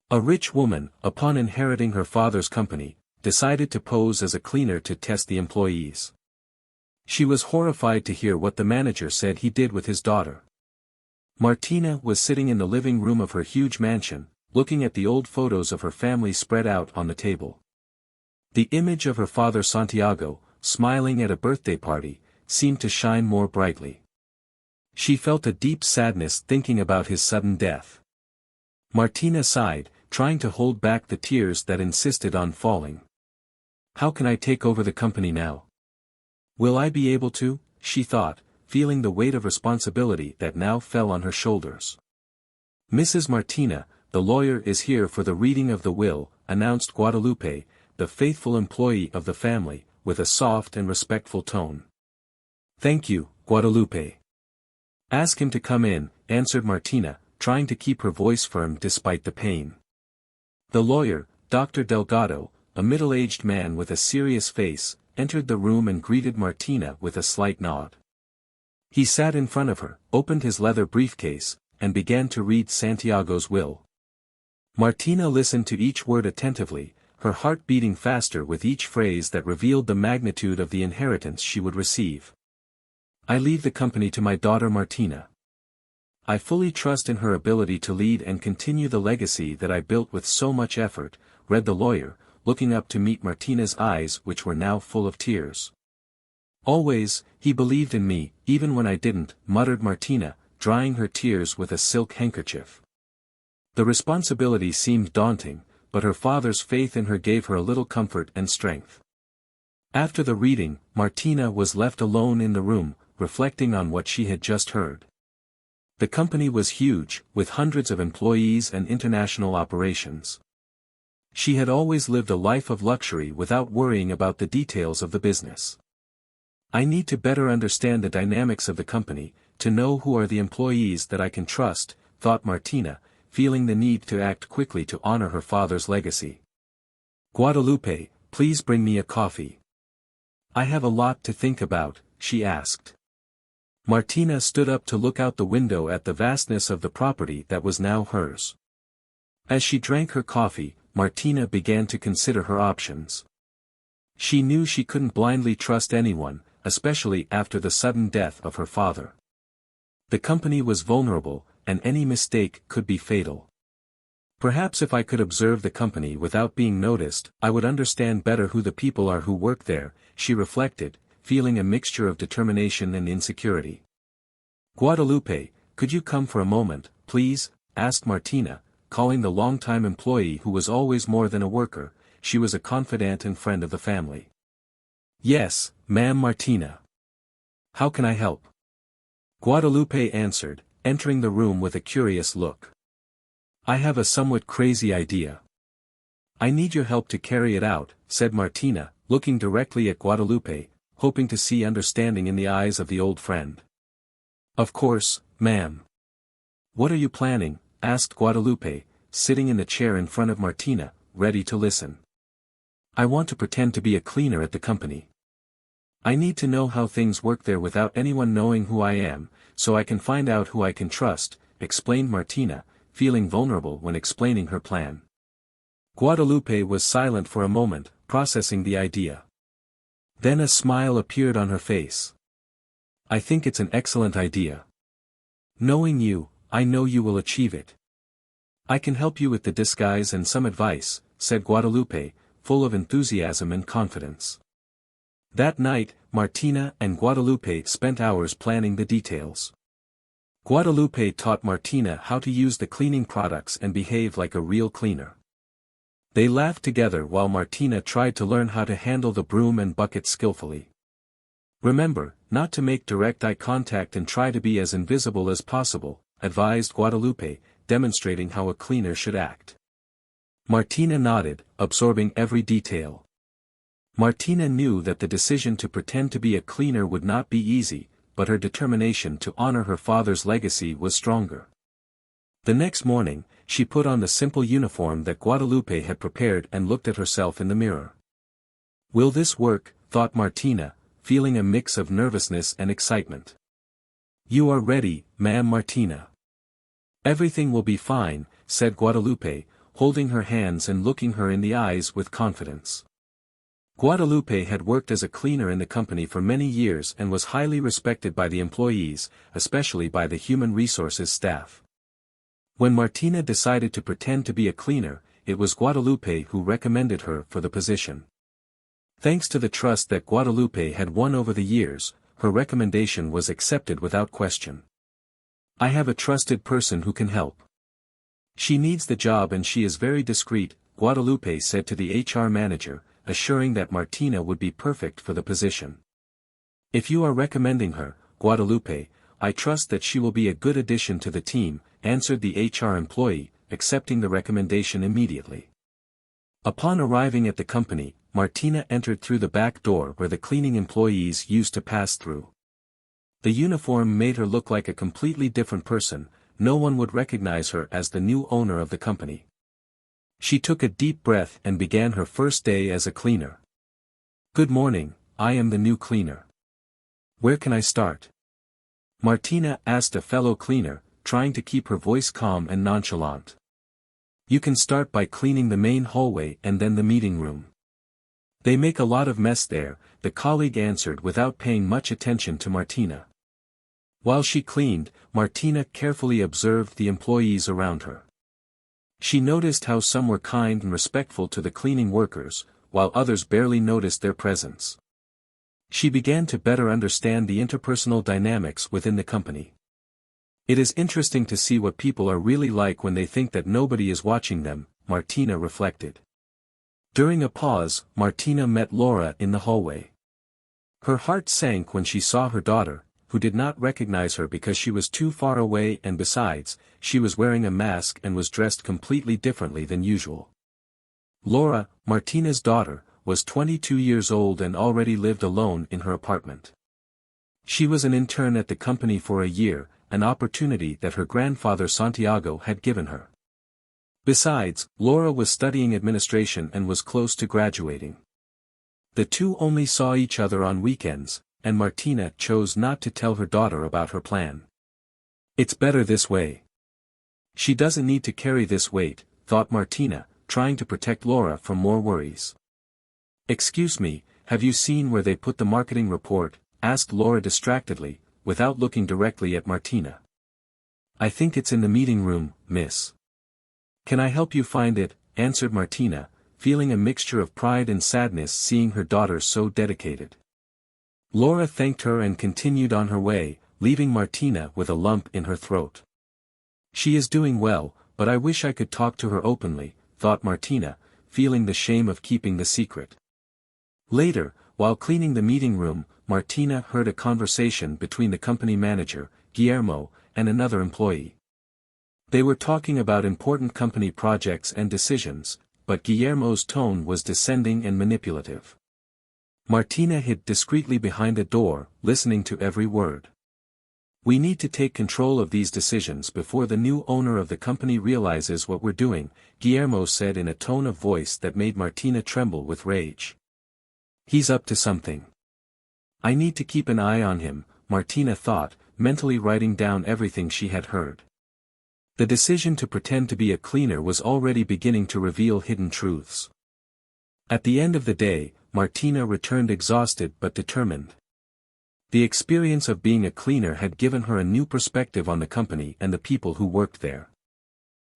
A rich woman, upon inheriting her father's company, decided to pose as a cleaner to test the employees. She was horrified to hear what the manager said he did with his daughter. Martina was sitting in the living room of her huge mansion, looking at the old photos of her family spread out on the table. The image of her father Santiago, smiling at a birthday party, seemed to shine more brightly. She felt a deep sadness thinking about his sudden death. Martina sighed, trying to hold back the tears that insisted on falling. How can I take over the company now? Will I be able to? She thought, feeling the weight of responsibility that now fell on her shoulders. Mrs. Martina, the lawyer is here for the reading of the will, announced Guadalupe, the faithful employee of the family, with a soft and respectful tone. Thank you, Guadalupe. Ask him to come in, answered Martina, trying to keep her voice firm despite the pain. The lawyer, Dr. Delgado, a middle-aged man with a serious face, entered the room and greeted Martina with a slight nod. He sat in front of her, opened his leather briefcase, and began to read Santiago's will. Martina listened to each word attentively, her heart beating faster with each phrase that revealed the magnitude of the inheritance she would receive. I leave the company to my daughter Martina. I fully trust in her ability to lead and continue the legacy that I built with so much effort, read the lawyer, looking up to meet Martina's eyes which were now full of tears. Always, he believed in me, even when I didn't, muttered Martina, drying her tears with a silk handkerchief. The responsibility seemed daunting, but her father's faith in her gave her a little comfort and strength. After the reading, Martina was left alone in the room, reflecting on what she had just heard. The company was huge, with hundreds of employees and international operations. She had always lived a life of luxury without worrying about the details of the business. I need to better understand the dynamics of the company, to know who are the employees that I can trust, thought Martina, feeling the need to act quickly to honor her father's legacy. Guadalupe, please bring me a coffee. I have a lot to think about, she asked. Martina stood up to look out the window at the vastness of the property that was now hers. As she drank her coffee, Martina began to consider her options. She knew she couldn't blindly trust anyone, especially after the sudden death of her father. The company was vulnerable, and any mistake could be fatal. Perhaps if I could observe the company without being noticed, I would understand better who the people are who work there, she reflected, feeling a mixture of determination and insecurity. Guadalupe, could you come for a moment, please? Asked Martina, calling the longtime employee who was always more than a worker. She was a confidant and friend of the family. Yes, ma'am Martina. How can I help? Guadalupe answered, entering the room with a curious look. I have a somewhat crazy idea. I need your help to carry it out, said Martina, looking directly at Guadalupe, hoping to see understanding in the eyes of the old friend. Of course, ma'am. What are you planning? Asked Guadalupe, sitting in the chair in front of Martina, ready to listen. I want to pretend to be a cleaner at the company. I need to know how things work there without anyone knowing who I am, so I can find out who I can trust, explained Martina, feeling vulnerable when explaining her plan. Guadalupe was silent for a moment, processing the idea. Then a smile appeared on her face. I think it's an excellent idea. Knowing you, I know you will achieve it. I can help you with the disguise and some advice, said Guadalupe, full of enthusiasm and confidence. That night, Martina and Guadalupe spent hours planning the details. Guadalupe taught Martina how to use the cleaning products and behave like a real cleaner. They laughed together while Martina tried to learn how to handle the broom and bucket skillfully. Remember, not to make direct eye contact and try to be as invisible as possible, advised Guadalupe, demonstrating how a cleaner should act. Martina nodded, absorbing every detail. Martina knew that the decision to pretend to be a cleaner would not be easy, but her determination to honor her father's legacy was stronger. The next morning, she put on the simple uniform that Guadalupe had prepared and looked at herself in the mirror. Will this work? Thought Martina, feeling a mix of nervousness and excitement. You are ready, ma'am Martina. Everything will be fine, said Guadalupe, holding her hands and looking her in the eyes with confidence. Guadalupe had worked as a cleaner in the company for many years and was highly respected by the employees, especially by the human resources staff. When Martina decided to pretend to be a cleaner, it was Guadalupe who recommended her for the position. Thanks to the trust that Guadalupe had won over the years, her recommendation was accepted without question. "I have a trusted person who can help. She needs the job and she is very discreet," Guadalupe said to the HR manager, assuring that Martina would be perfect for the position. "If you are recommending her, Guadalupe, I trust that she will be a good addition to the team," answered the HR employee, accepting the recommendation immediately. Upon arriving at the company, Martina entered through the back door where the cleaning employees used to pass through. The uniform made her look like a completely different person. No one would recognize her as the new owner of the company. She took a deep breath and began her first day as a cleaner. "Good morning, I am the new cleaner. Where can I start?" Martina asked a fellow cleaner, trying to keep her voice calm and nonchalant. "You can start by cleaning the main hallway and then the meeting room. They make a lot of mess there," the colleague answered without paying much attention to Martina. While she cleaned, Martina carefully observed the employees around her. She noticed how some were kind and respectful to the cleaning workers, while others barely noticed their presence. She began to better understand the interpersonal dynamics within the company. It is interesting to see what people are really like when they think that nobody is watching them, Martina reflected. During a pause, Martina met Laura in the hallway. Her heart sank when she saw her daughter, who did not recognize her because she was too far away and besides, she was wearing a mask and was dressed completely differently than usual. Laura, Martina's daughter, was 22 years old and already lived alone in her apartment. She was an intern at the company for a year, an opportunity that her grandfather Santiago had given her. Besides, Laura was studying administration and was close to graduating. The two only saw each other on weekends, and Martina chose not to tell her daughter about her plan. "It's better this way. She doesn't need to carry this weight," thought Martina, trying to protect Laura from more worries. "Excuse me, have you seen where they put the marketing report?" asked Laura distractedly, without looking directly at Martina. "I think it's in the meeting room, miss." "Can I help you find it?" answered Martina, feeling a mixture of pride and sadness seeing her daughter so dedicated. Laura thanked her and continued on her way, leaving Martina with a lump in her throat. "She is doing well, but I wish I could talk to her openly," thought Martina, feeling the shame of keeping the secret. Later, while cleaning the meeting room, Martina heard a conversation between the company manager, Guillermo, and another employee. They were talking about important company projects and decisions, but Guillermo's tone was descending and manipulative. Martina hid discreetly behind a door, listening to every word. "We need to take control of these decisions before the new owner of the company realizes what we're doing," Guillermo said in a tone of voice that made Martina tremble with rage. "He's up to something. I need to keep an eye on him," Martina thought, mentally writing down everything she had heard. The decision to pretend to be a cleaner was already beginning to reveal hidden truths. At the end of the day, Martina returned exhausted but determined. The experience of being a cleaner had given her a new perspective on the company and the people who worked there.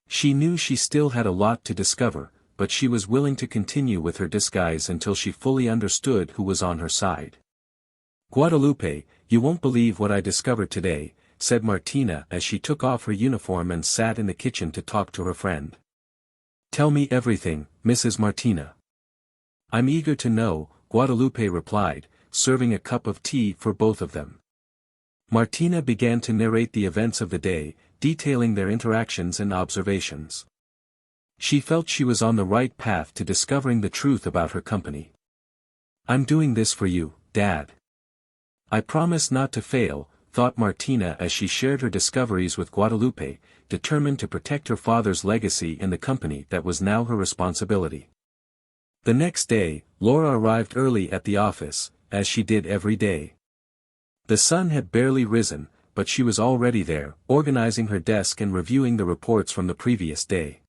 She knew she still had a lot to discover, but she was willing to continue with her disguise until she fully understood who was on her side. "Guadalupe, you won't believe what I discovered today," said Martina as she took off her uniform and sat in the kitchen to talk to her friend. "Tell me everything, Mrs. Martina." "I'm eager to know," Guadalupe replied, serving a cup of tea for both of them. Martina began to narrate the events of the day, detailing their interactions and observations. She felt she was on the right path to discovering the truth about her company. "I'm doing this for you, Dad. I promise not to fail," thought Martina as she shared her discoveries with Guadalupe, determined to protect her father's legacy in the company that was now her responsibility. The next day, Laura arrived early at the office, as she did every day. The sun had barely risen, but she was already there, organizing her desk and reviewing the reports from the previous day.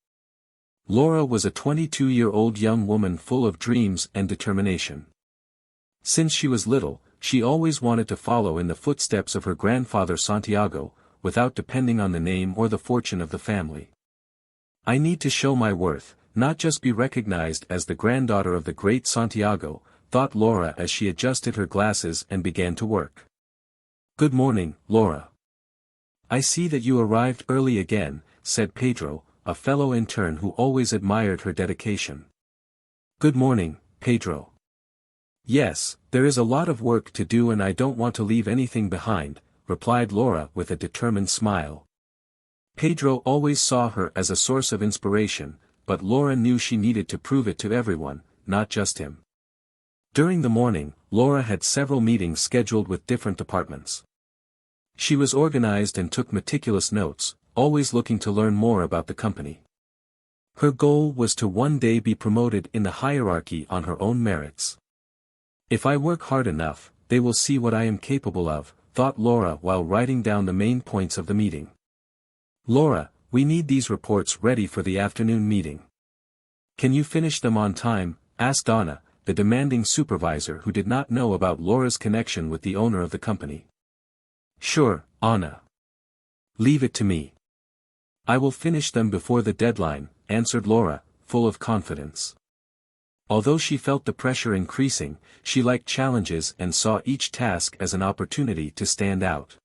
Laura was a 22-year-old young woman full of dreams and determination. Since she was little, she always wanted to follow in the footsteps of her grandfather Santiago, without depending on the name or the fortune of the family. I need to show my worth, not just be recognized as the granddaughter of the great Santiago, thought Laura as she adjusted her glasses and began to work. Good morning, Laura. I see that you arrived early again, said Pedro, a fellow intern who always admired her dedication. Good morning, Pedro. Yes, there is a lot of work to do and I don't want to leave anything behind, replied Laura with a determined smile. Pedro always saw her as a source of inspiration, but Laura knew she needed to prove it to everyone, not just him. During the morning, Laura had several meetings scheduled with different departments. She was organized and took meticulous notes, always looking to learn more about the company. Her goal was to one day be promoted in the hierarchy on her own merits. If I work hard enough, they will see what I am capable of, thought Laura while writing down the main points of the meeting. Laura, we need these reports ready for the afternoon meeting. Can you finish them on time? Asked Anna, the demanding supervisor who did not know about Laura's connection with the owner of the company. Sure, Anna. Leave it to me. I will finish them before the deadline, answered Laura, full of confidence. Although she felt the pressure increasing, she liked challenges and saw each task as an opportunity to stand out.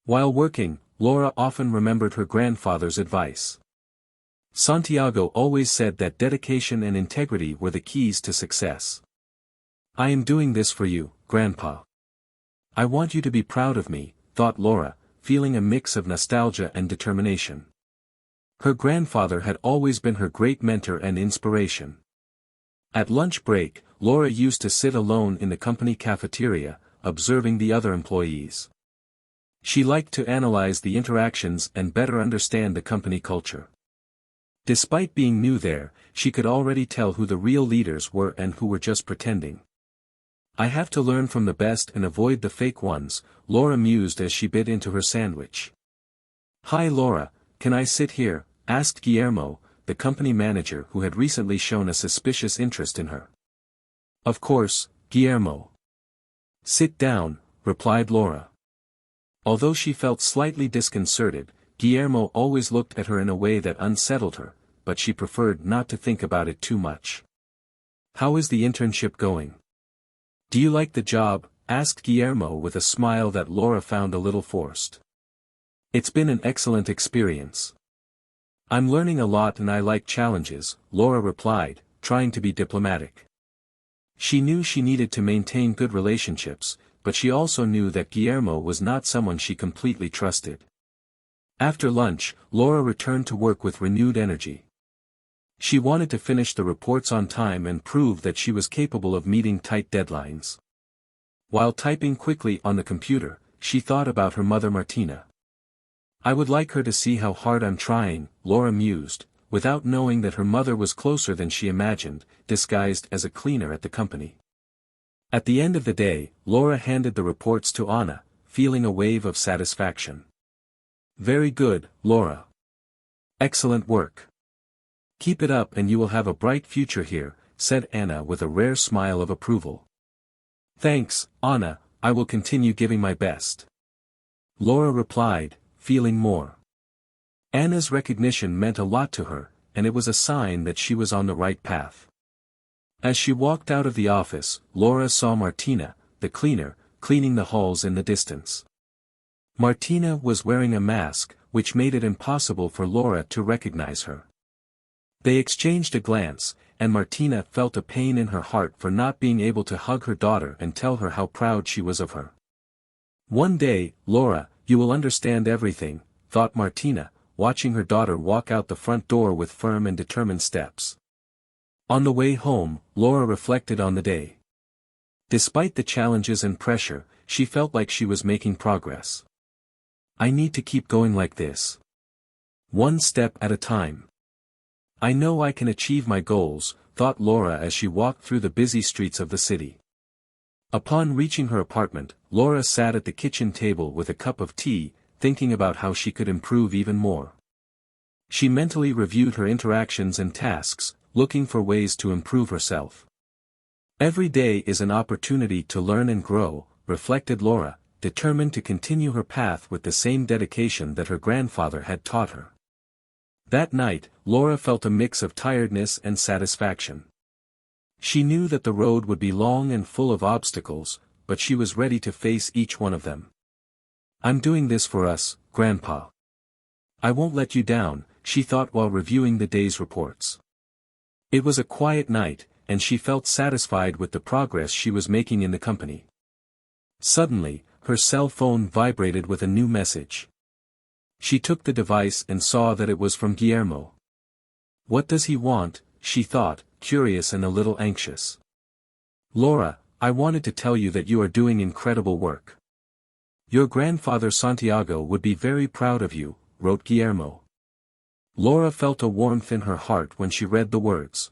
While working, Laura often remembered her grandfather's advice. Santiago always said that dedication and integrity were the keys to success. I am doing this for you, Grandpa. I want you to be proud of me, thought Laura, feeling a mix of nostalgia and determination. Her grandfather had always been her great mentor and inspiration. At lunch break, Laura used to sit alone in the company cafeteria, observing the other employees. She liked to analyze the interactions and better understand the company culture. Despite being new there, she could already tell who the real leaders were and who were just pretending. I have to learn from the best and avoid the fake ones, Laura mused as she bit into her sandwich. Hi Laura, can I sit here? Asked Guillermo, the company manager who had recently shown a suspicious interest in her. Of course, Guillermo. Sit down, replied Laura. Although she felt slightly disconcerted, Guillermo always looked at her in a way that unsettled her, but she preferred not to think about it too much. How is the internship going? Do you like the job? Asked Guillermo with a smile that Laura found a little forced. It's been an excellent experience. I'm learning a lot and I like challenges, Laura replied, trying to be diplomatic. She knew she needed to maintain good relationships, but she also knew that Guillermo was not someone she completely trusted. After lunch, Laura returned to work with renewed energy. She wanted to finish the reports on time and prove that she was capable of meeting tight deadlines. While typing quickly on the computer, she thought about her mother Martina. I would like her to see how hard I'm trying, Laura mused, without knowing that her mother was closer than she imagined, disguised as a cleaner at the company. At the end of the day, Laura handed the reports to Anna, feeling a wave of satisfaction. Very good, Laura. Excellent work. Keep it up and you will have a bright future here, said Anna with a rare smile of approval. Thanks, Anna, I will continue giving my best. Laura replied, feeling more. Anna's recognition meant a lot to her, and it was a sign that she was on the right path. As she walked out of the office, Laura saw Martina, the cleaner, cleaning the halls in the distance. Martina was wearing a mask, which made it impossible for Laura to recognize her. They exchanged a glance, and Martina felt a pain in her heart for not being able to hug her daughter and tell her how proud she was of her. One day, Laura, you will understand everything, thought Martina, watching her daughter walk out the front door with firm and determined steps. On the way home, Laura reflected on the day. Despite the challenges and pressure, she felt like she was making progress. I need to keep going like this. One step at a time. I know I can achieve my goals, thought Laura as she walked through the busy streets of the city. Upon reaching her apartment, Laura sat at the kitchen table with a cup of tea, thinking about how she could improve even more. She mentally reviewed her interactions and tasks, looking for ways to improve herself. Every day is an opportunity to learn and grow, reflected Laura, determined to continue her path with the same dedication that her grandfather had taught her. That night, Laura felt a mix of tiredness and satisfaction. She knew that the road would be long and full of obstacles, but she was ready to face each one of them. "I'm doing this for us, Grandpa. I won't let you down," she thought while reviewing the day's reports. It was a quiet night, and she felt satisfied with the progress she was making in the company. Suddenly, her cell phone vibrated with a new message. She took the device and saw that it was from Guillermo. "What does he want?" she thought, curious and a little anxious. "Laura, I wanted to tell you that you are doing incredible work. Your grandfather Santiago would be very proud of you," wrote Guillermo. Laura felt a warmth in her heart when she read the words.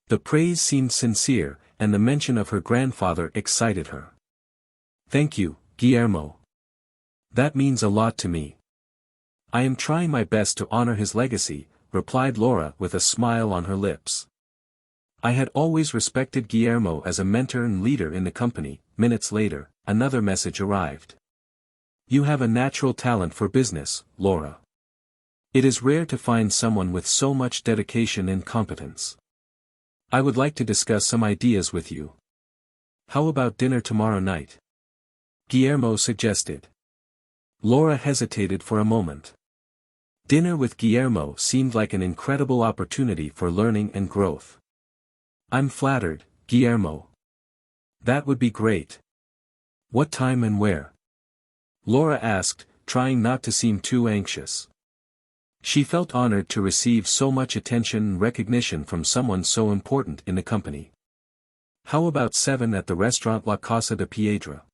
The praise seemed sincere, and the mention of her grandfather excited her. "Thank you, Guillermo. That means a lot to me. I am trying my best to honor his legacy," replied Laura with a smile on her lips. "I had always respected Guillermo as a mentor and leader in the company." Minutes later, another message arrived. "You have a natural talent for business, Laura. It is rare to find someone with so much dedication and competence. I would like to discuss some ideas with you. How about dinner tomorrow night?" Guillermo suggested. Laura hesitated for a moment. Dinner with Guillermo seemed like an incredible opportunity for learning and growth. "I'm flattered, Guillermo. That would be great. What time and where?" Laura asked, trying not to seem too anxious. She felt honored to receive so much attention and recognition from someone so important in the company. "How about 7 at the restaurant La Casa de Piedra?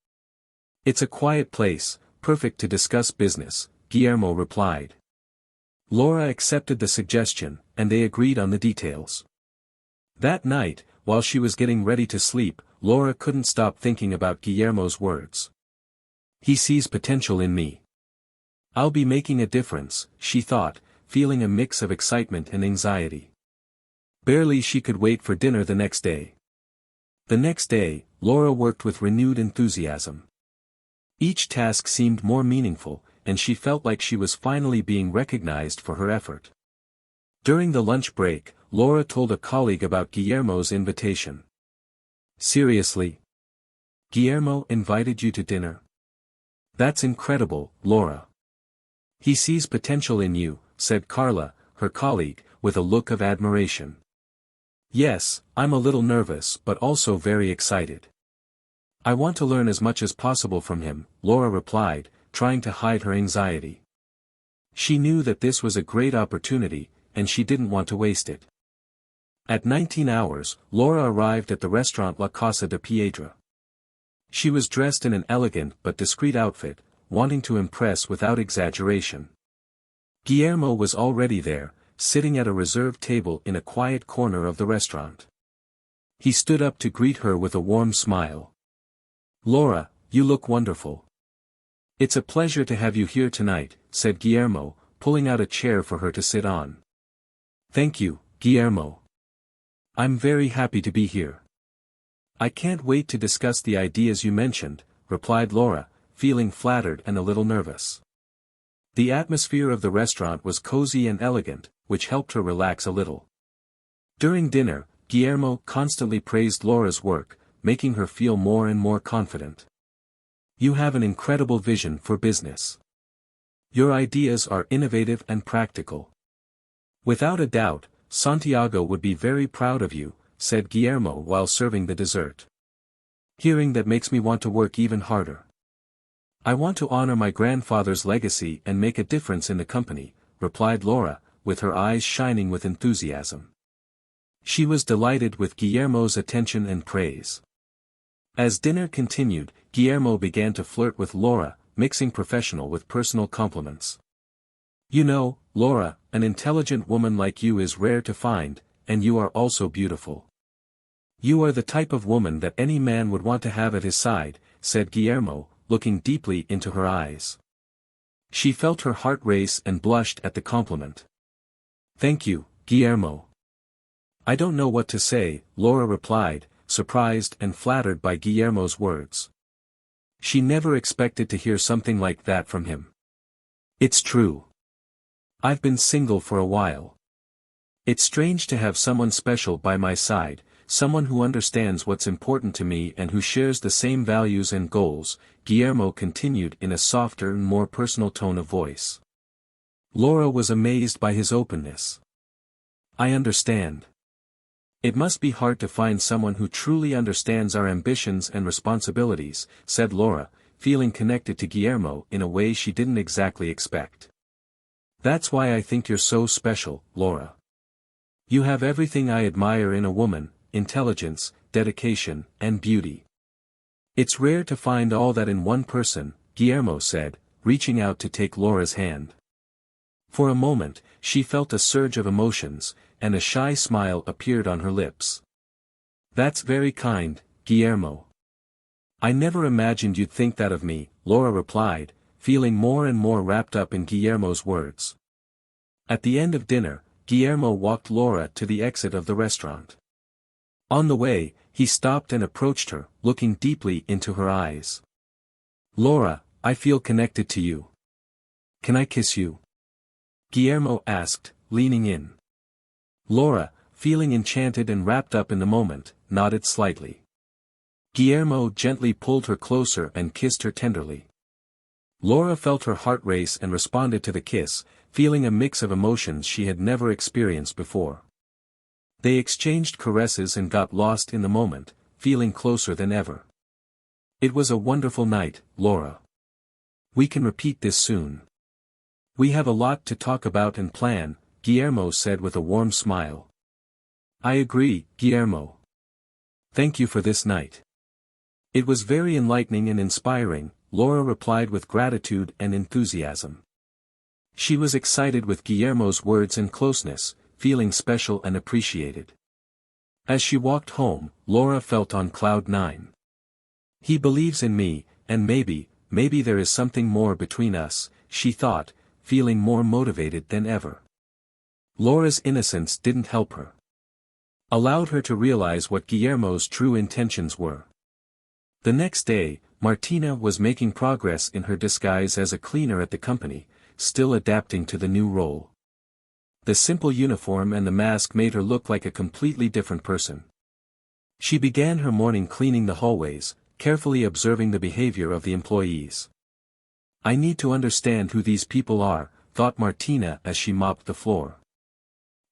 It's a quiet place, perfect to discuss business," Guillermo replied. Laura accepted the suggestion, and they agreed on the details. That night, while she was getting ready to sleep, Laura couldn't stop thinking about Guillermo's words. "He sees potential in me. I'll be making a difference," she thought, feeling a mix of excitement and anxiety. Barely she could wait for dinner the next day. The next day, Laura worked with renewed enthusiasm. Each task seemed more meaningful, and she felt like she was finally being recognized for her effort. During the lunch break, Laura told a colleague about Guillermo's invitation. "Seriously? Guillermo invited you to dinner? That's incredible, Laura. He sees potential in you," said Carla, her colleague, with a look of admiration. "Yes, I'm a little nervous but also very excited. I want to learn as much as possible from him," Laura replied, trying to hide her anxiety. She knew that this was a great opportunity, and she didn't want to waste it. At 19 hours, Laura arrived at the restaurant La Casa de Piedra. She was dressed in an elegant but discreet outfit, wanting to impress without exaggeration. Guillermo was already there, sitting at a reserved table in a quiet corner of the restaurant. He stood up to greet her with a warm smile. "Laura, you look wonderful. It's a pleasure to have you here tonight," said Guillermo, pulling out a chair for her to sit on. "Thank you, Guillermo. I'm very happy to be here. I can't wait to discuss the ideas you mentioned," replied Laura, feeling flattered and a little nervous. The atmosphere of the restaurant was cozy and elegant, which helped her relax a little. During dinner, Guillermo constantly praised Laura's work, making her feel more and more confident. "You have an incredible vision for business. Your ideas are innovative and practical. Without a doubt, Santiago would be very proud of you," said Guillermo while serving the dessert. "Hearing that makes me want to work even harder. I want to honor my grandfather's legacy and make a difference in the company," replied Laura, with her eyes shining with enthusiasm. She was delighted with Guillermo's attention and praise. As dinner continued, Guillermo began to flirt with Laura, mixing professional with personal compliments. "You know, Laura, an intelligent woman like you is rare to find, and you are also beautiful. You are the type of woman that any man would want to have at his side," said Guillermo, looking deeply into her eyes. She felt her heart race and blushed at the compliment. Thank you, Guillermo. I don't know what to say, Laura replied, surprised and flattered by Guillermo's words. She never expected to hear something like that from him. It's true. I've been single for a while. It's strange to have someone special by my side, someone who understands what's important to me and who shares the same values and goals, Guillermo continued in a softer and more personal tone of voice. Laura was amazed by his openness. I understand. It must be hard to find someone who truly understands our ambitions and responsibilities, said Laura, feeling connected to Guillermo in a way she didn't exactly expect. That's why I think you're so special, Laura. You have everything I admire in a woman: intelligence, dedication, and beauty. It's rare to find all that in one person, Guillermo said, reaching out to take Laura's hand. For a moment, she felt a surge of emotions, and a shy smile appeared on her lips. That's very kind, Guillermo. I never imagined you'd think that of me, Laura replied, feeling more and more wrapped up in Guillermo's words. At the end of dinner, Guillermo walked Laura to the exit of the restaurant. On the way, he stopped and approached her, looking deeply into her eyes. Laura, I feel connected to you. Can I kiss you? Guillermo asked, leaning in. Laura, feeling enchanted and wrapped up in the moment, nodded slightly. Guillermo gently pulled her closer and kissed her tenderly. Laura felt her heart race and responded to the kiss, feeling a mix of emotions she had never experienced before. They exchanged caresses and got lost in the moment, feeling closer than ever. It was a wonderful night, Laura. We can repeat this soon. We have a lot to talk about and plan, Guillermo said with a warm smile. I agree, Guillermo. Thank you for this night. It was very enlightening and inspiring, Laura replied with gratitude and enthusiasm. She was excited with Guillermo's words and closeness, feeling special and appreciated. As she walked home, Laura felt on cloud 9. He believes in me, and maybe there is something more between us, she thought, feeling more motivated than ever. Laura's innocence didn't help her. Allowed her to realize what Guillermo's true intentions were. The next day, Martina was making progress in her disguise as a cleaner at the company, still adapting to the new role. The simple uniform and the mask made her look like a completely different person. She began her morning cleaning the hallways, carefully observing the behavior of the employees. I need to understand who these people are, thought Martina as she mopped the floor.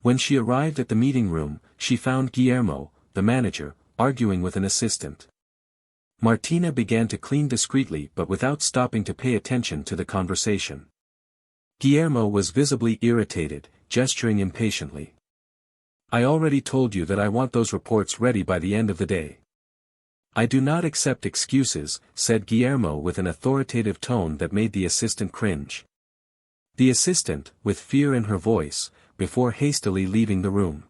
When she arrived at the meeting room, she found Guillermo, the manager, arguing with an assistant. Martina began to clean discreetly but without stopping to pay attention to the conversation. Guillermo was visibly irritated, gesturing impatiently. I already told you that I want those reports ready by the end of the day. I do not accept excuses, said Guillermo with an authoritative tone that made the assistant cringe. The assistant, with fear in her voice, before hastily leaving the room.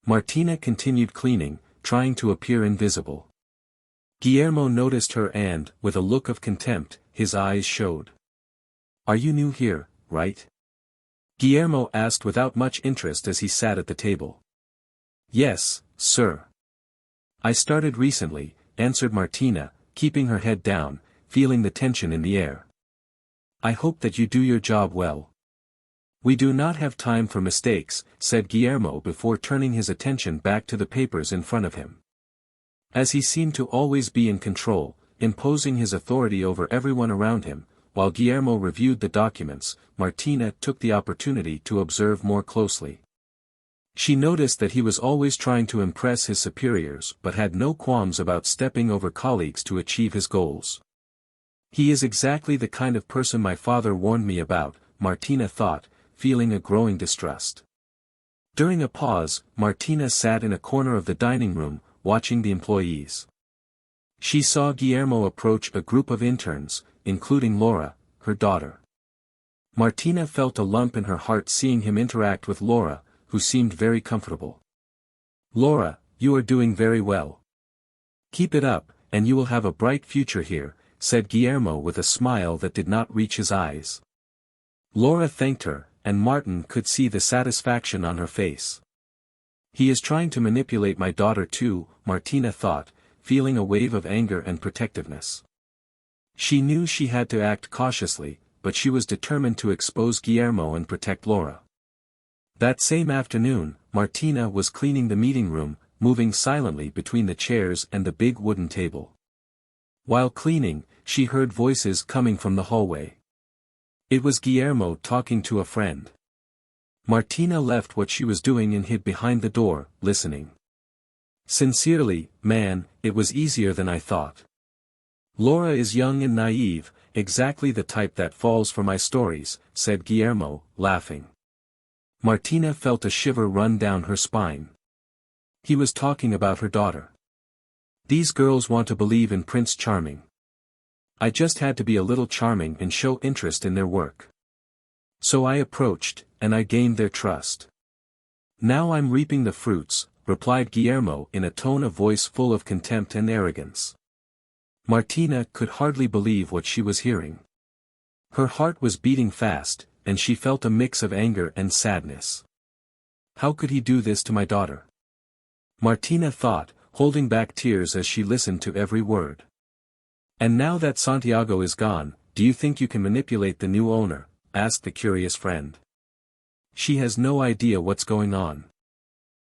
Martina continued cleaning, trying to appear invisible. Guillermo noticed her and, with a look of contempt, his eyes showed. Are you new here, right? Guillermo asked without much interest as he sat at the table. Yes, sir. I started recently, answered Martina, keeping her head down, feeling the tension in the air. I hope that you do your job well. We do not have time for mistakes, said Guillermo before turning his attention back to the papers in front of him. As he seemed to always be in control, imposing his authority over everyone around him, while Guillermo reviewed the documents, Martina took the opportunity to observe more closely. She noticed that he was always trying to impress his superiors but had no qualms about stepping over colleagues to achieve his goals. He is exactly the kind of person my father warned me about, Martina thought, feeling a growing distrust. During a pause, Martina sat in a corner of the dining room, watching the employees. She saw Guillermo approach a group of interns, including Laura, her daughter. Martina felt a lump in her heart seeing him interact with Laura, who seemed very comfortable. Laura, you are doing very well. Keep it up, and you will have a bright future here, said Guillermo with a smile that did not reach his eyes. Laura thanked her, and Martin could see the satisfaction on her face. He is trying to manipulate my daughter too, Martina thought, feeling a wave of anger and protectiveness. She knew she had to act cautiously, but she was determined to expose Guillermo and protect Laura. That same afternoon, Martina was cleaning the meeting room, moving silently between the chairs and the big wooden table. While cleaning, she heard voices coming from the hallway. It was Guillermo talking to a friend. Martina left what she was doing and hid behind the door, listening. "Sincerely, man, it was easier than I thought. Laura is young and naive, exactly the type that falls for my stories," said Guillermo, laughing. Martina felt a shiver run down her spine. He was talking about her daughter. These girls want to believe in Prince Charming. I just had to be a little charming and show interest in their work. So I approached, and I gained their trust. Now I'm reaping the fruits, replied Guillermo in a tone of voice full of contempt and arrogance. Martina could hardly believe what she was hearing. Her heart was beating fast, and she felt a mix of anger and sadness. How could he do this to my daughter? Martina thought, holding back tears as she listened to every word. And now that Santiago is gone, do you think you can manipulate the new owner? Asked the curious friend. She has no idea what's going on.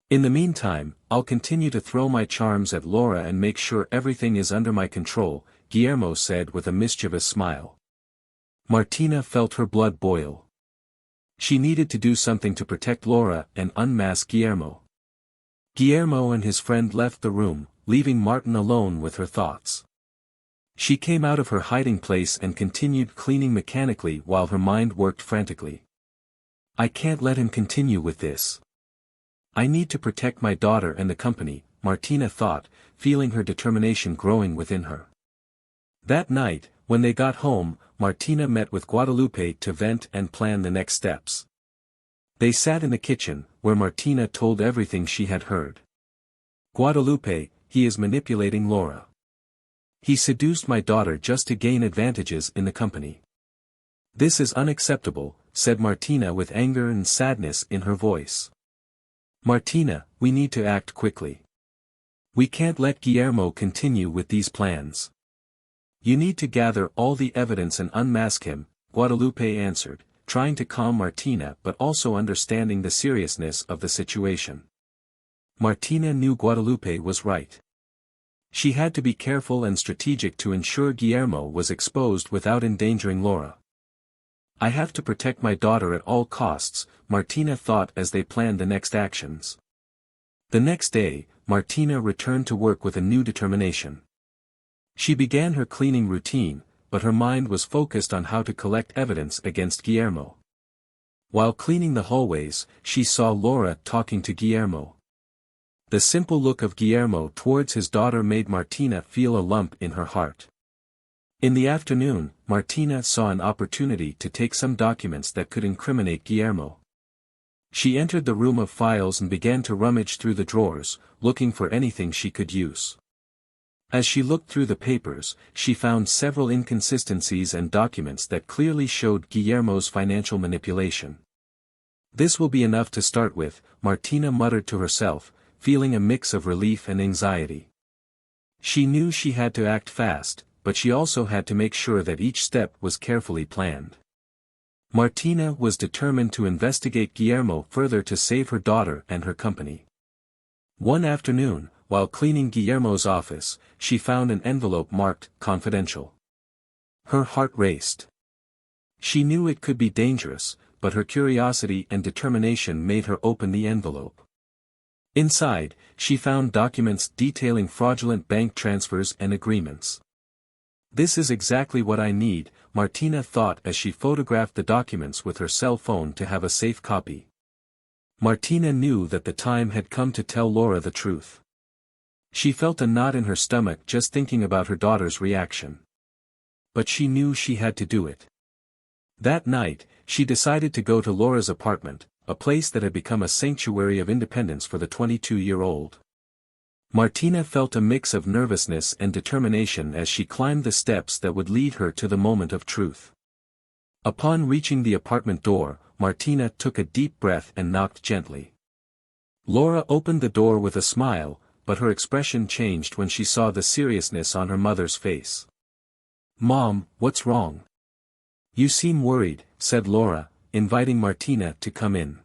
In the meantime, I'll continue to throw my charms at Laura and make sure everything is under my control, Guillermo said with a mischievous smile. Martina felt her blood boil. She needed to do something to protect Laura and unmask Guillermo. Guillermo and his friend left the room, leaving Martin alone with her thoughts. She came out of her hiding place and continued cleaning mechanically while her mind worked frantically. I can't let him continue with this. I need to protect my daughter and the company, Martina thought, feeling her determination growing within her. That night, when they got home, Martina met with Guadalupe to vent and plan the next steps. They sat in the kitchen, where Martina told everything she had heard. Guadalupe, he is manipulating Laura. He seduced my daughter just to gain advantages in the company. This is unacceptable, said Martina with anger and sadness in her voice. Martina, we need to act quickly. We can't let Guillermo continue with these plans. You need to gather all the evidence and unmask him, Guadalupe answered, trying to calm Martina but also understanding the seriousness of the situation. Martina knew Guadalupe was right. She had to be careful and strategic to ensure Guillermo was exposed without endangering Laura. I have to protect my daughter at all costs, Martina thought as they planned the next actions. The next day, Martina returned to work with a new determination. She began her cleaning routine, but her mind was focused on how to collect evidence against Guillermo. While cleaning the hallways, she saw Laura talking to Guillermo. The simple look of Guillermo towards his daughter made Martina feel a lump in her heart. In the afternoon, Martina saw an opportunity to take some documents that could incriminate Guillermo. She entered the room of files and began to rummage through the drawers, looking for anything she could use. As she looked through the papers, she found several inconsistencies and documents that clearly showed Guillermo's financial manipulation. This will be enough to start with, Martina muttered to herself, feeling a mix of relief and anxiety. She knew she had to act fast, but she also had to make sure that each step was carefully planned. Martina was determined to investigate Guillermo further to save her daughter and her company. One afternoon, while cleaning Guillermo's office, she found an envelope marked "Confidential." Her heart raced. She knew it could be dangerous, but her curiosity and determination made her open the envelope. Inside, she found documents detailing fraudulent bank transfers and agreements. This is exactly what I need, Martina thought as she photographed the documents with her cell phone to have a safe copy. Martina knew that the time had come to tell Laura the truth. She felt a knot in her stomach just thinking about her daughter's reaction. But she knew she had to do it. That night, she decided to go to Laura's apartment, a place that had become a sanctuary of independence for the 22-year-old. Martina felt a mix of nervousness and determination as she climbed the steps that would lead her to the moment of truth. Upon reaching the apartment door, Martina took a deep breath and knocked gently. Laura opened the door with a smile, but her expression changed when she saw the seriousness on her mother's face. "Mom, what's wrong? You seem worried," said Laura, inviting Martina to come in.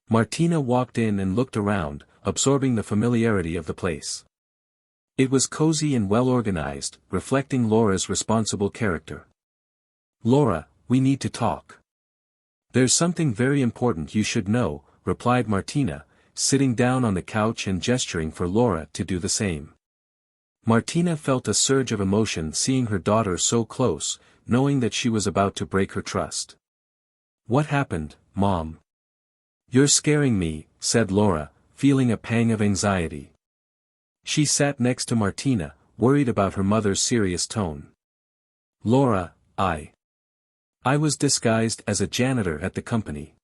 Martina walked in and looked around, absorbing the familiarity of the place. It was cozy and well-organized, reflecting Laura's responsible character. "Laura, we need to talk. There's something very important you should know," replied Martina, sitting down on the couch and gesturing for Laura to do the same. Martina felt a surge of emotion seeing her daughter so close, knowing that she was about to break her trust. "What happened, Mom?" "You're scaring me," said Laura, feeling a pang of anxiety. She sat next to Martina, worried about her mother's serious tone. "Laura, I was disguised as a janitor at the company.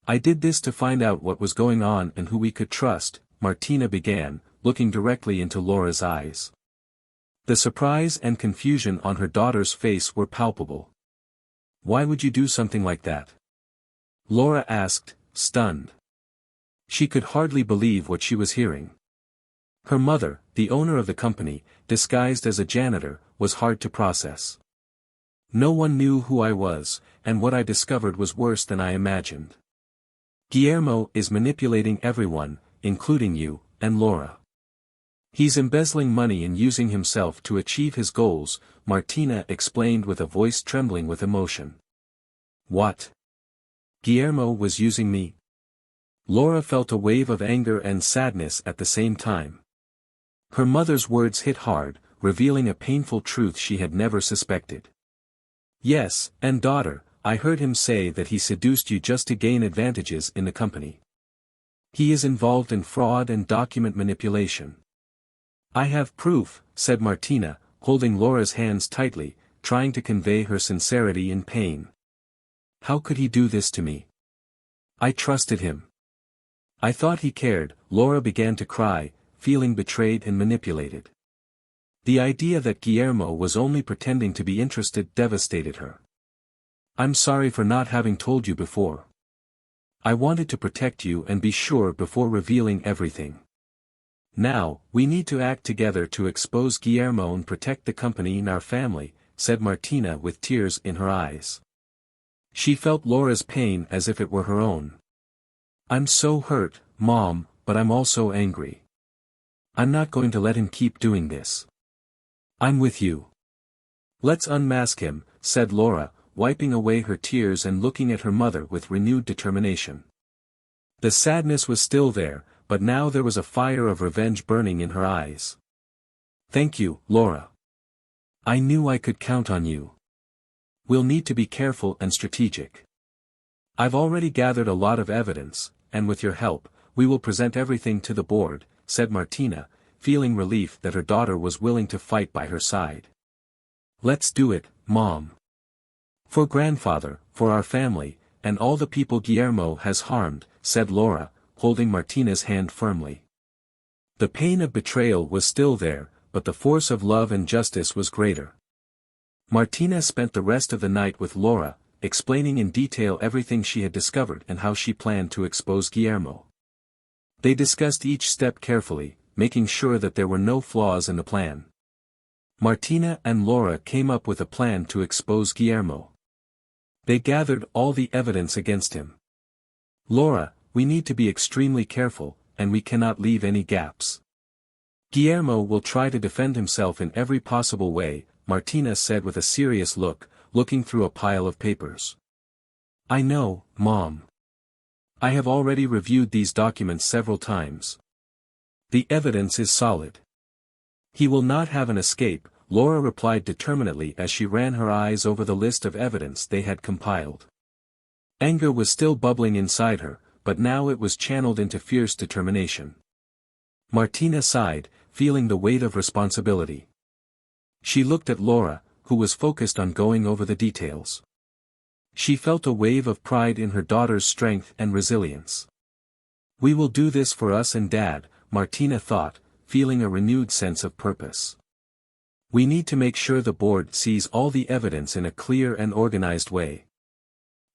I did this to find out what was going on and who we could trust," Martina began, looking directly into Laura's eyes. The surprise and confusion on her daughter's face were palpable. "Why would you do something like that?" Laura asked, stunned. She could hardly believe what she was hearing. Her mother, the owner of the company, disguised as a janitor, was hard to process. "No one knew who I was, and what I discovered was worse than I imagined. Guillermo is manipulating everyone, including you, and Laura. He's embezzling money and using himself to achieve his goals," Martina explained with a voice trembling with emotion. "What? Guillermo was using me?" Laura felt a wave of anger and sadness at the same time. Her mother's words hit hard, revealing a painful truth she had never suspected. "Yes, and daughter, I heard him say that he seduced you just to gain advantages in the company. He is involved in fraud and document manipulation." "I have proof," said Martina, holding Laura's hands tightly, trying to convey her sincerity in pain. "How could he do this to me? I trusted him. I thought he cared." Laura began to cry, feeling betrayed and manipulated. The idea that Guillermo was only pretending to be interested devastated her. "I'm sorry for not having told you before. I wanted to protect you and be sure before revealing everything. Now, we need to act together to expose Guillermo and protect the company and our family," said Martina with tears in her eyes. She felt Laura's pain as if it were her own. "I'm so hurt, Mom, but I'm also angry. I'm not going to let him keep doing this. I'm with you. Let's unmask him," said Laura, wiping away her tears and looking at her mother with renewed determination. The sadness was still there, but now there was a fire of revenge burning in her eyes. "Thank you, Laura. I knew I could count on you. We'll need to be careful and strategic. I've already gathered a lot of evidence, and with your help, we will present everything to the board," said Martina, feeling relief that her daughter was willing to fight by her side. "Let's do it, Mom. For grandfather, for our family, and all the people Guillermo has harmed," said Laura, holding Martina's hand firmly. The pain of betrayal was still there, but the force of love and justice was greater. Martina spent the rest of the night with Laura, explaining in detail everything she had discovered and how she planned to expose Guillermo. They discussed each step carefully, making sure that there were no flaws in the plan. Martina and Laura came up with a plan to expose Guillermo. They gathered all the evidence against him. "Laura, we need to be extremely careful, and we cannot leave any gaps. Guillermo will try to defend himself in every possible way," Martina said with a serious look, looking through a pile of papers. "I know, Mom. I have already reviewed these documents several times. The evidence is solid. He will not have an escape," Laura replied determinedly as she ran her eyes over the list of evidence they had compiled. Anger was still bubbling inside her, but now it was channeled into fierce determination. Martina sighed, feeling the weight of responsibility. She looked at Laura, who was focused on going over the details. She felt a wave of pride in her daughter's strength and resilience. "We will do this for us and Dad," Martina thought, feeling a renewed sense of purpose. We need to make sure the board sees all the evidence in a clear and organized way.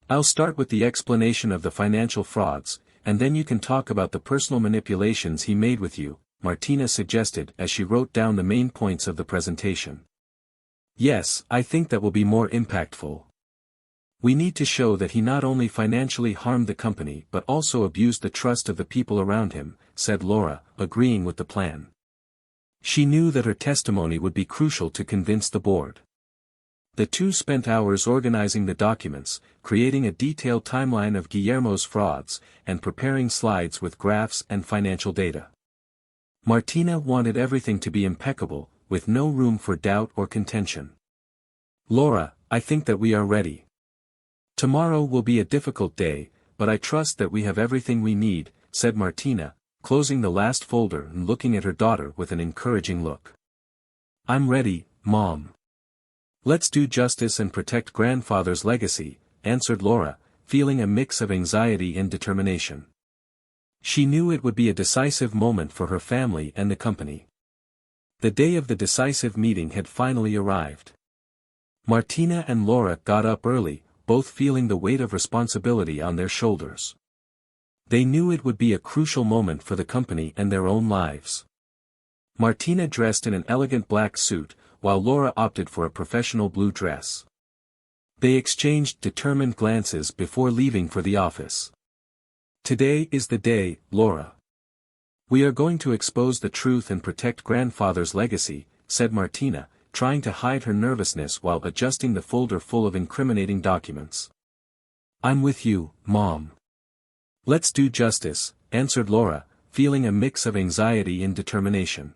I'll start with the explanation of the financial frauds, and then you can talk about the personal manipulations he made with you, Martina suggested as she wrote down the main points of the presentation. Yes, I think that will be more impactful. We need to show that he not only financially harmed the company but also abused the trust of the people around him, said Laura, agreeing with the plan. She knew that her testimony would be crucial to convince the board. The two spent hours organizing the documents, creating a detailed timeline of Guillermo's frauds, and preparing slides with graphs and financial data. Martina wanted everything to be impeccable, with no room for doubt or contention. Laura, I think that we are ready. Tomorrow will be a difficult day, but I trust that we have everything we need, said Martina, closing the last folder and looking at her daughter with an encouraging look. I'm ready, Mom. Let's do justice and protect grandfather's legacy, answered Laura, feeling a mix of anxiety and determination. She knew it would be a decisive moment for her family and the company. The day of the decisive meeting had finally arrived. Martina and Laura got up early, both feeling the weight of responsibility on their shoulders. They knew it would be a crucial moment for the company and their own lives. Martina dressed in an elegant black suit, while Laura opted for a professional blue dress. They exchanged determined glances before leaving for the office. Today is the day, Laura. We are going to expose the truth and protect grandfather's legacy, said Martina, trying to hide her nervousness while adjusting the folder full of incriminating documents. I'm with you, Mom. Let's do justice, answered Laura, feeling a mix of anxiety and determination.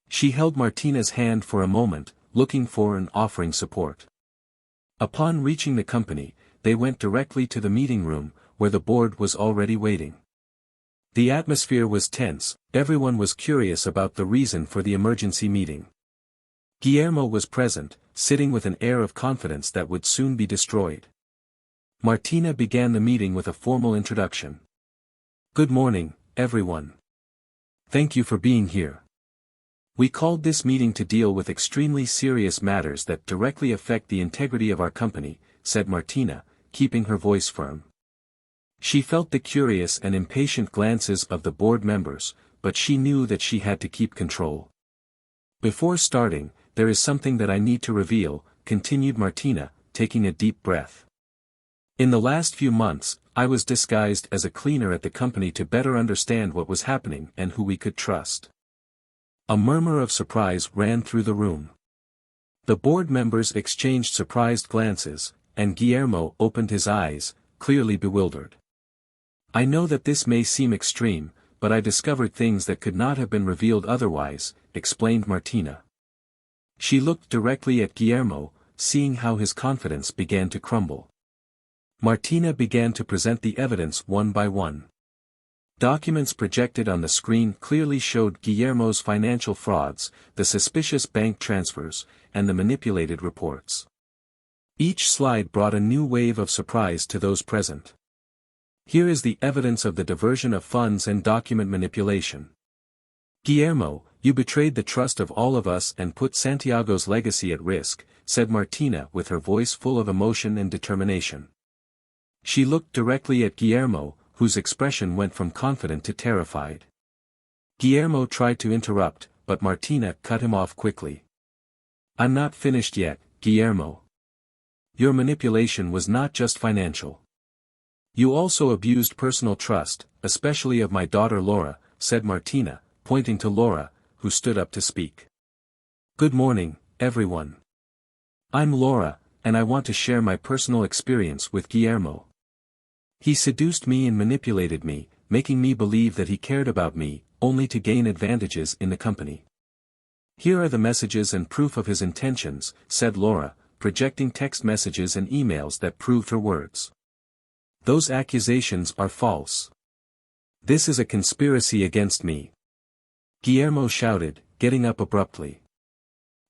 She held Martina's hand for a moment, looking for and offering support. Upon reaching the company, they went directly to the meeting room, where the board was already waiting. The atmosphere was tense, everyone was curious about the reason for the emergency meeting. Guillermo was present, sitting with an air of confidence that would soon be destroyed. Martina began the meeting with a formal introduction. Good morning, everyone. Thank you for being here. We called this meeting to deal with extremely serious matters that directly affect the integrity of our company, said Martina, keeping her voice firm. She felt the curious and impatient glances of the board members, but she knew that she had to keep control. Before starting, there is something that I need to reveal, continued Martina, taking a deep breath. In the last few months, I was disguised as a cleaner at the company to better understand what was happening and who we could trust. A murmur of surprise ran through the room. The board members exchanged surprised glances, and Guillermo opened his eyes, clearly bewildered. I know that this may seem extreme, but I discovered things that could not have been revealed otherwise, explained Martina. She looked directly at Guillermo, seeing how his confidence began to crumble. Martina began to present the evidence one by one. Documents projected on the screen clearly showed Guillermo's financial frauds, the suspicious bank transfers, and the manipulated reports. Each slide brought a new wave of surprise to those present. Here is the evidence of the diversion of funds and document manipulation. Guillermo, you betrayed the trust of all of us and put Santiago's legacy at risk, said Martina with her voice full of emotion and determination. She looked directly at Guillermo, whose expression went from confident to terrified. Guillermo tried to interrupt, but Martina cut him off quickly. I'm not finished yet, Guillermo. Your manipulation was not just financial. You also abused personal trust, especially of my daughter Laura, said Martina, pointing to Laura, who stood up to speak. Good morning, everyone. I'm Laura, and I want to share my personal experience with Guillermo. He seduced me and manipulated me, making me believe that he cared about me, only to gain advantages in the company. Here are the messages and proof of his intentions, said Laura, projecting text messages and emails that proved her words. Those accusations are false. This is a conspiracy against me. Guillermo shouted, getting up abruptly.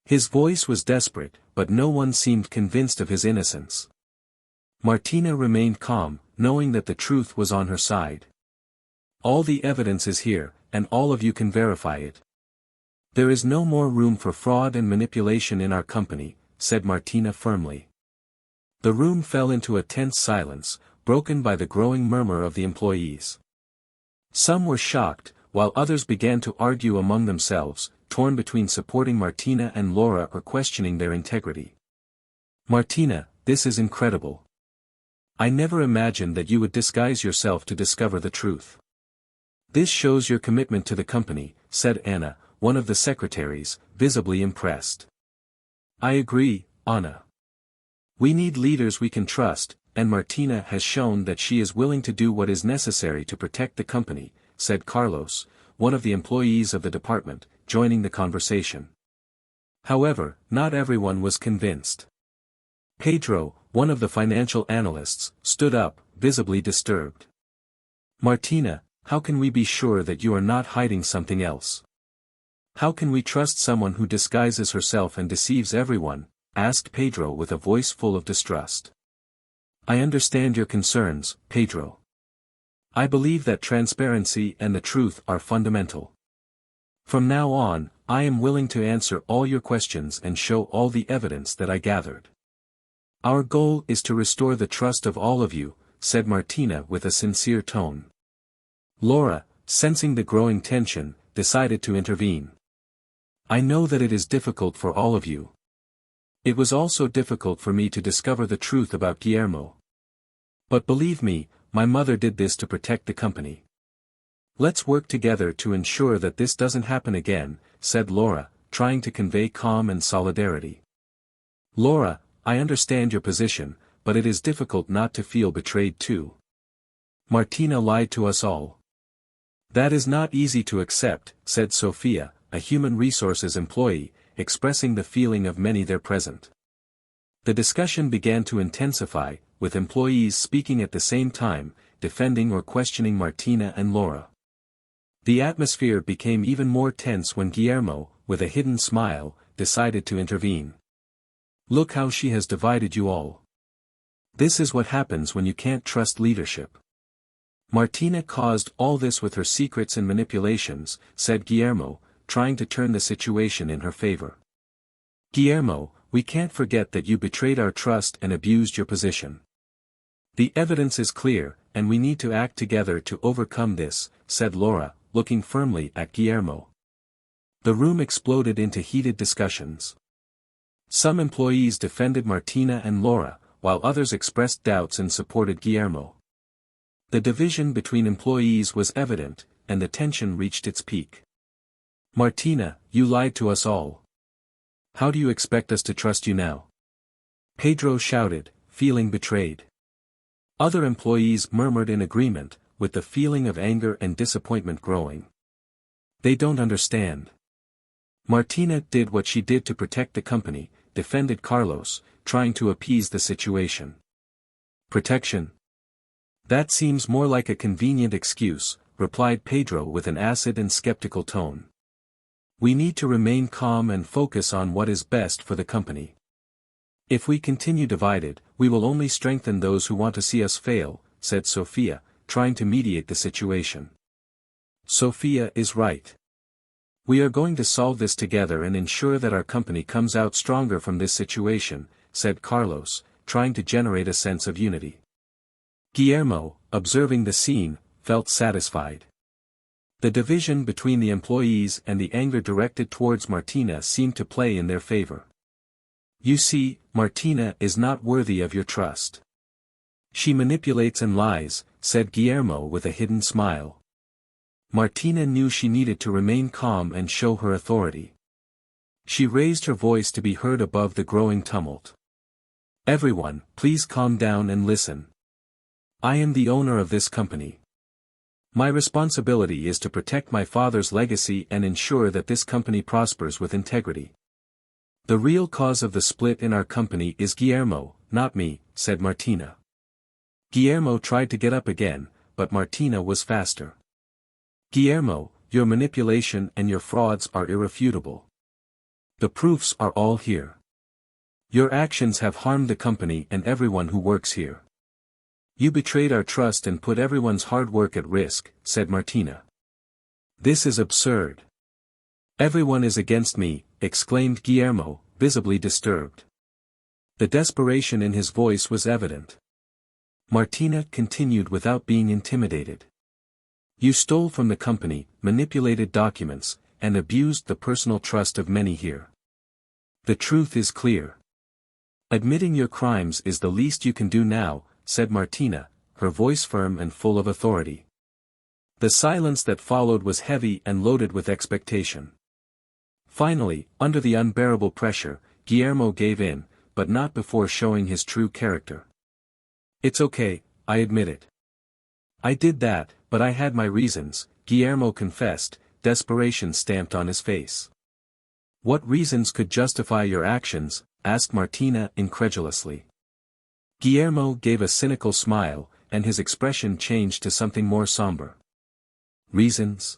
His voice was desperate, but no one seemed convinced of his innocence. Martina remained calm, knowing that the truth was on her side. All the evidence is here, and all of you can verify it. There is no more room for fraud and manipulation in our company, said Martina firmly. The room fell into a tense silence, broken by the growing murmur of the employees. Some were shocked, while others began to argue among themselves, torn between supporting Martina and Laura or questioning their integrity. Martina, this is incredible. I never imagined that you would disguise yourself to discover the truth. This shows your commitment to the company, said Anna, one of the secretaries, visibly impressed. I agree, Anna. We need leaders we can trust, and Martina has shown that she is willing to do what is necessary to protect the company, said Carlos, one of the employees of the department, joining the conversation. However, not everyone was convinced. Pedro, one of the financial analysts, stood up, visibly disturbed. Martina, how can we be sure that you are not hiding something else? How can we trust someone who disguises herself and deceives everyone? Asked Pedro with a voice full of distrust. I understand your concerns, Pedro. I believe that transparency and the truth are fundamental. From now on, I am willing to answer all your questions and show all the evidence that I gathered. Our goal is to restore the trust of all of you, said Martina with a sincere tone. Laura, sensing the growing tension, decided to intervene. I know that it is difficult for all of you. It was also difficult for me to discover the truth about Guillermo. But believe me, my mother did this to protect the company. Let's work together to ensure that this doesn't happen again, said Laura, trying to convey calm and solidarity. Laura, I understand your position, but it is difficult not to feel betrayed too. Martina lied to us all. That is not easy to accept, said Sophia, a human resources employee, expressing the feeling of many there present. The discussion began to intensify, with employees speaking at the same time, defending or questioning Martina and Laura. The atmosphere became even more tense when Guillermo, with a hidden smile, decided to intervene. Look how she has divided you all. This is what happens when you can't trust leadership. Martina caused all this with her secrets and manipulations, said Guillermo, trying to turn the situation in her favor. Guillermo, we can't forget that you betrayed our trust and abused your position. The evidence is clear, and we need to act together to overcome this, said Laura, looking firmly at Guillermo. The room exploded into heated discussions. Some employees defended Martina and Laura, while others expressed doubts and supported Guillermo. The division between employees was evident, and the tension reached its peak. Martina, you lied to us all. How do you expect us to trust you now? Pedro shouted, feeling betrayed. Other employees murmured in agreement, with the feeling of anger and disappointment growing. They don't understand. Martina did what she did to protect the company, defended Carlos, trying to appease the situation. Protection? That seems more like a convenient excuse, replied Pedro with an acid and skeptical tone. We need to remain calm and focus on what is best for the company. If we continue divided, we will only strengthen those who want to see us fail, said Sophia, trying to mediate the situation. Sophia is right. We are going to solve this together and ensure that our company comes out stronger from this situation, said Carlos, trying to generate a sense of unity. Guillermo, observing the scene, felt satisfied. The division between the employees and the anger directed towards Martina seemed to play in their favor. You see, Martina is not worthy of your trust. She manipulates and lies, said Guillermo with a hidden smile. Martina knew she needed to remain calm and show her authority. She raised her voice to be heard above the growing tumult. Everyone, please calm down and listen. I am the owner of this company. My responsibility is to protect my father's legacy and ensure that this company prospers with integrity. The real cause of the split in our company is Guillermo, not me, said Martina. Guillermo tried to get up again, but Martina was faster. Guillermo, your manipulation and your frauds are irrefutable. The proofs are all here. Your actions have harmed the company and everyone who works here. You betrayed our trust and put everyone's hard work at risk, said Martina. This is absurd. Everyone is against me, exclaimed Guillermo, visibly disturbed. The desperation in his voice was evident. Martina continued without being intimidated. You stole from the company, manipulated documents, and abused the personal trust of many here. The truth is clear. Admitting your crimes is the least you can do now, said Martina, her voice firm and full of authority. The silence that followed was heavy and loaded with expectation. Finally, under the unbearable pressure, Guillermo gave in, but not before showing his true character. It's okay, I admit it. I did that, but I had my reasons, Guillermo confessed, desperation stamped on his face. What reasons could justify your actions? Asked Martina incredulously. Guillermo gave a cynical smile, and his expression changed to something more somber. Reasons?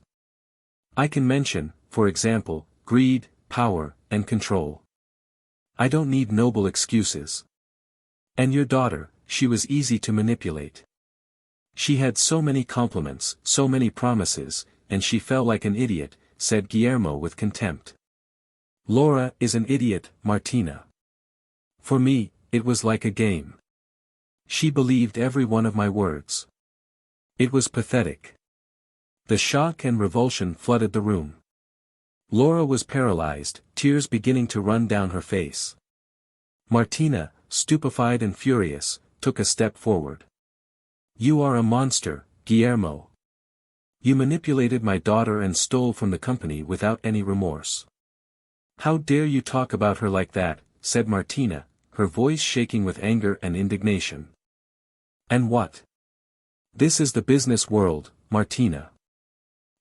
I can mention, for example, greed, power, and control. I don't need noble excuses. And your daughter, she was easy to manipulate. She had so many compliments, so many promises, and she felt like an idiot, said Guillermo with contempt. Laura is an idiot, Martina. For me, it was like a game. She believed every one of my words. It was pathetic. The shock and revulsion flooded the room. Laura was paralyzed, tears beginning to run down her face. Martina, stupefied and furious, took a step forward. You are a monster, Guillermo. You manipulated my daughter and stole from the company without any remorse. How dare you talk about her like that, said Martina, her voice shaking with anger and indignation. And what? This is the business world, Martina.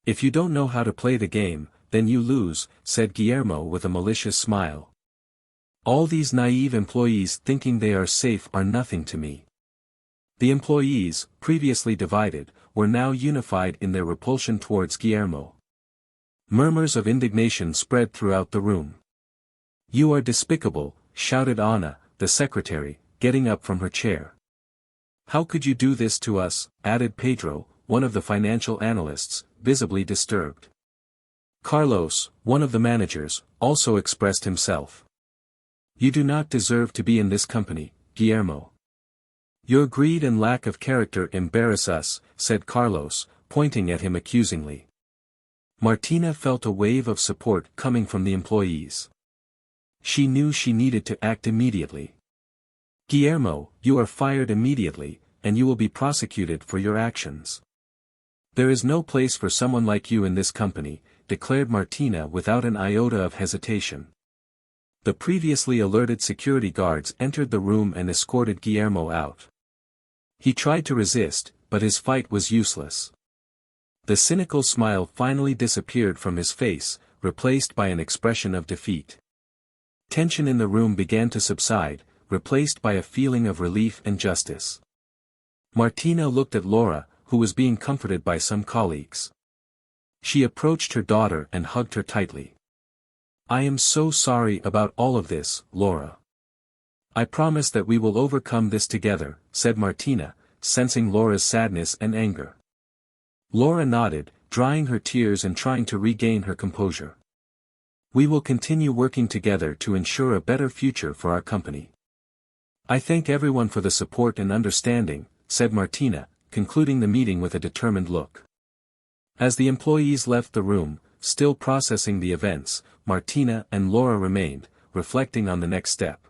If you don't know how to play the game, then you lose, said Guillermo with a malicious smile. All these naive employees thinking they are safe are nothing to me. The employees, previously divided, were now unified in their repulsion towards Guillermo. Murmurs of indignation spread throughout the room. You are despicable, shouted Anna, the secretary, getting up from her chair. How could you do this to us, added Pedro, one of the financial analysts, visibly disturbed. Carlos, one of the managers, also expressed himself. You do not deserve to be in this company, Guillermo. Your greed and lack of character embarrass us, said Carlos, pointing at him accusingly. Martina felt a wave of support coming from the employees. She knew she needed to act immediately. Guillermo, you are fired immediately, and you will be prosecuted for your actions. There is no place for someone like you in this company, declared Martina without an iota of hesitation. The previously alerted security guards entered the room and escorted Guillermo out. He tried to resist, but his fight was useless. The cynical smile finally disappeared from his face, replaced by an expression of defeat. Tension in the room began to subside, replaced by a feeling of relief and justice. Martina looked at Laura, who was being comforted by some colleagues. She approached her daughter and hugged her tightly. I am so sorry about all of this, Laura. I promise that we will overcome this together, said Martina, sensing Laura's sadness and anger. Laura nodded, drying her tears and trying to regain her composure. We will continue working together to ensure a better future for our company. I thank everyone for the support and understanding, said Martina, concluding the meeting with a determined look. As the employees left the room, still processing the events, Martina and Laura remained, reflecting on the next step.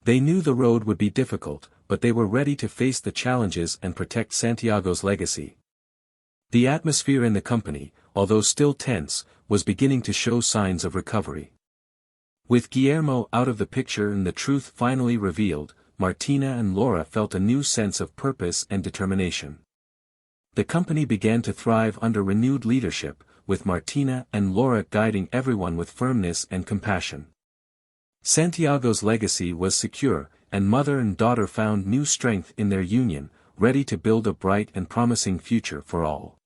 They knew the road would be difficult, but they were ready to face the challenges and protect Santiago's legacy. The atmosphere in the company, although still tense, was beginning to show signs of recovery. With Guillermo out of the picture and the truth finally revealed, Martina and Laura felt a new sense of purpose and determination. The company began to thrive under renewed leadership, with Martina and Laura guiding everyone with firmness and compassion. Santiago's legacy was secure, and mother and daughter found new strength in their union, ready to build a bright and promising future for all.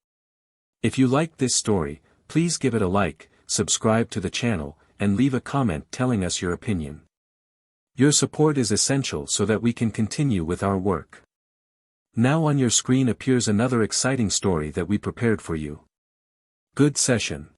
If you liked this story, please give it a like, subscribe to the channel, and leave a comment telling us your opinion. Your support is essential so that we can continue with our work. Now on your screen appears another exciting story that we prepared for you. Good session.